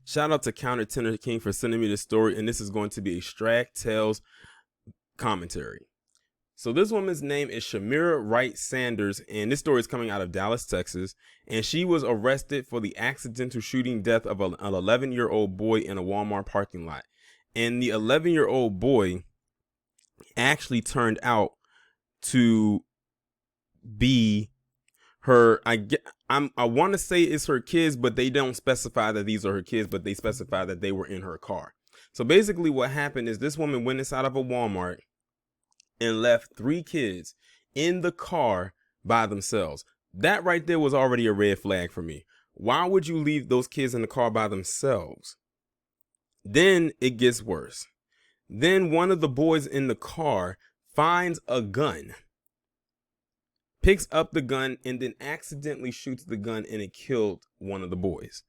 Shout out to Countertenor King for sending me this story, and this is going to be a Straggtales commentary. So this woman's name is Shamira Wright-Sanders, and this story is coming out of Dallas, Texas, and she was arrested for the accidental shooting death of an 11-year-old boy in a Walmart parking lot. And the 11-year-old boy actually turned out to be her, I want to say it's her kids, but they don't specify that these are her kids, but they specify that they were in her car. So basically what happened is this woman went inside of a Walmart and left 3 kids in the car by themselves. That right there was already a red flag for me. Why would you leave those kids in the car by themselves? Then it gets worse. Then one of the boys in the car finds a gun, picks up the gun, and then accidentally shoots the gun, and it killed one of the boys.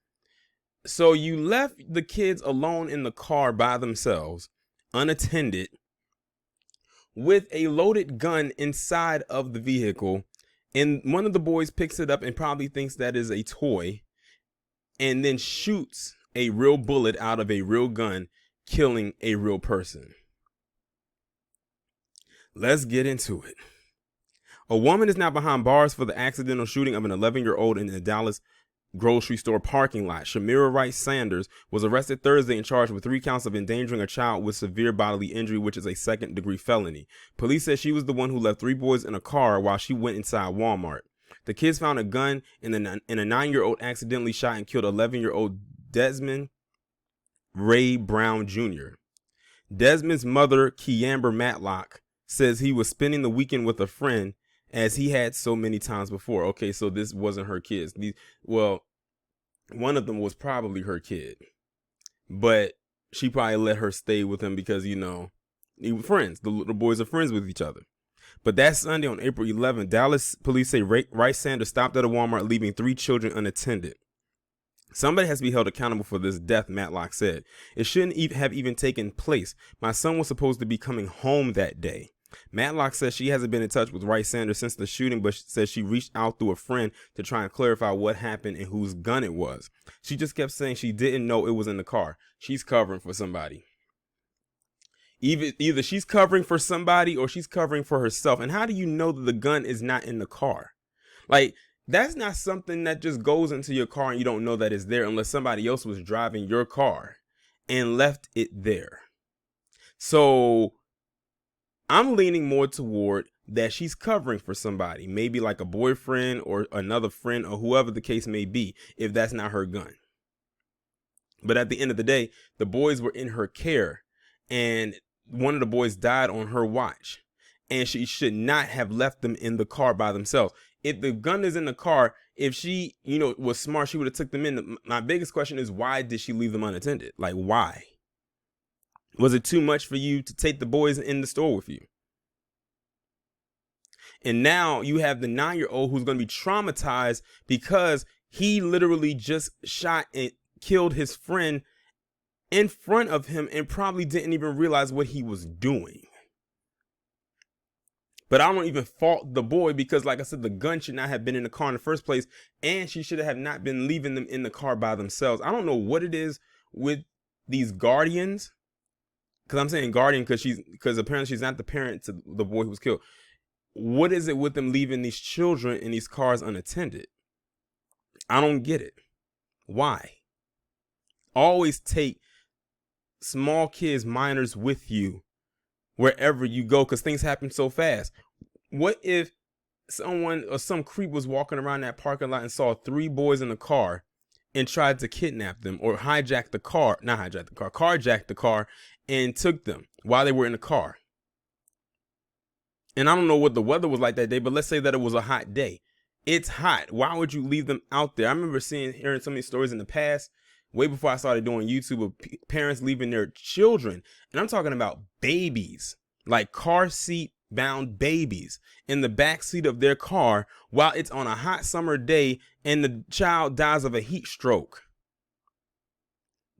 So you left the kids alone in the car by themselves, unattended, with a loaded gun inside of the vehicle, and one of the boys picks it up and probably thinks that is a toy, and then shoots a real bullet out of a real gun, killing a real person. Let's get into it. A woman is now behind bars for the accidental shooting of an 11-year-old in the Dallas grocery store parking lot. Shamira Wright-Sanders was arrested Thursday and charged with 3 counts of endangering a child with severe bodily injury, which is a second-degree felony. Police said she was the one who left 3 boys in a car while she went inside Walmart. The kids found a gun, and a 9-year-old accidentally shot and killed 11-year-old Desmond Ray Brown Jr. Desmond's mother, Kiamber Matlock, says he was spending the weekend with a friend, as he had so many times before. Okay, so this wasn't her kids. Well, one of them was probably her kid, but she probably let her stay with him because, you know, they were friends. The boys are friends with each other. But that Sunday on April 11th, Dallas police say Wright-Sanders stopped at a Walmart, leaving 3 children unattended. Somebody has to be held accountable for this death, Matlock said. It shouldn't have even taken place. My son was supposed to be coming home that day. Matlock says she hasn't been in touch with Wright-Sanders since the shooting, but says she reached out through a friend to try and clarify what happened and whose gun it was. She just kept saying she didn't know it was in the car. She's covering for somebody. Either she's covering for somebody or she's covering for herself. And how do you know that the gun is not in the car? Like, that's not something that just goes into your car and you don't know that it's there unless somebody else was driving your car and left it there. So I'm leaning more toward that she's covering for somebody, maybe like a boyfriend or another friend or whoever the case may be, if that's not her gun. But at the end of the day, the boys were in her care, and one of the boys died on her watch, and she should not have left them in the car by themselves. If the gun is in the car, if she, was smart, she would have took them in. My biggest question is, why did she leave them unattended? Like, why? Was it too much for you to take the boys in the store with you? And now you have the 9-year-old who's going to be traumatized because he literally just shot and killed his friend in front of him and probably didn't even realize what he was doing. But I don't even fault the boy because, like I said, the gun should not have been in the car in the first place, and she should have not been leaving them in the car by themselves. I don't know what it is with these guardians. Because I'm saying guardian because apparently she's not the parent to the boy who was killed. What is it with them leaving these children in these cars unattended? I don't get it. Why? Always take small kids, minors with you wherever you go because things happen so fast. What if someone or some creep was walking around that parking lot and saw 3 boys in a car and tried to kidnap them or carjack the car and took them while they were in the car? And I don't know what the weather was like that day, but let's say that it was a hot day. It's hot. Why would you leave them out there? I remember hearing so many stories in the past, way before I started doing YouTube, of parents leaving their children. And I'm talking about babies, like car seat bound babies in the back seat of their car while it's on a hot summer day and the child dies of a heat stroke.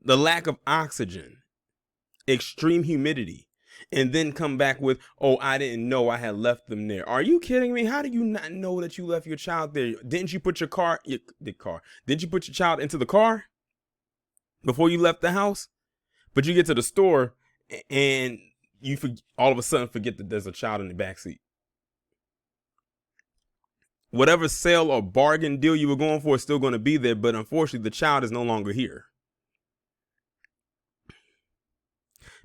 The lack of oxygen, extreme humidity, and then come back with, oh, I didn't know I had left them there. Are you kidding me? How do you not know that you left your child there? Didn't you put your child into the car? before you left the house, but you get to the store and you all of a sudden forget that there's a child in the backseat. Whatever sale or bargain deal you were going for is still going to be there, but unfortunately the child is no longer here.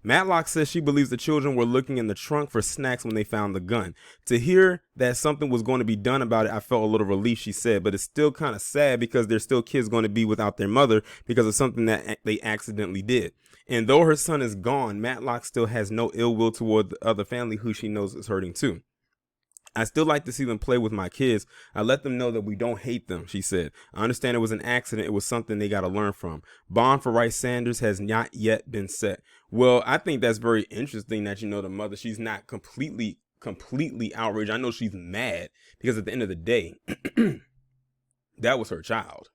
Matlock says she believes the children were looking in the trunk for snacks when they found the gun. To hear that something was going to be done about it, I felt a little relief, she said, but it's still kind of sad because there's still kids going to be without their mother because of something that they accidentally did. And though her son is gone, Matlock still has no ill will toward the other family who she knows is hurting too. I still like to see them play with my kids. I let them know that we don't hate them, she said. I understand it was an accident. It was something they got to learn from. Bond for Wright-Sanders has not yet been set. Well, I think that's very interesting that, the mother, she's not completely outraged. I know she's mad because at the end of the day, that was her child.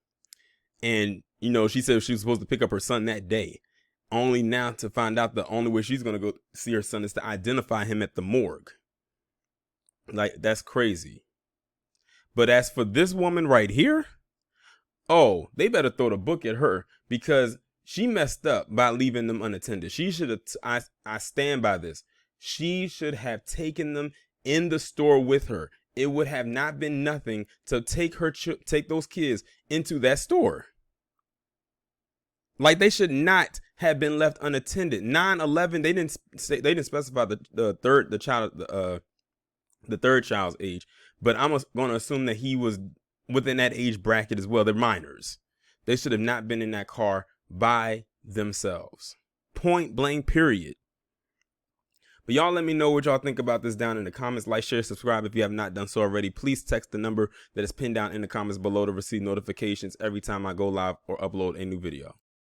And, she said she was supposed to pick up her son that day. Only now to find out the only way she's going to go see her son is to identify him at the morgue. Like, that's crazy. But as for this woman right here, oh, they better throw the book at her because she messed up by leaving them unattended. She should have, I stand by this. She should have taken them in the store with her. It would have not been nothing to take those kids into that store. Like, they should not have been left unattended. 9/11, they didn't specify the third child's age, but I'm going to assume that he was within that age bracket as well. They're minors. They should have not been in that car by themselves. Point blank, period. But y'all let me know what y'all think about this down in the comments. Like, share, subscribe if you have not done so already. Please text the number that is pinned down in the comments below to receive notifications every time I go live or upload a new video.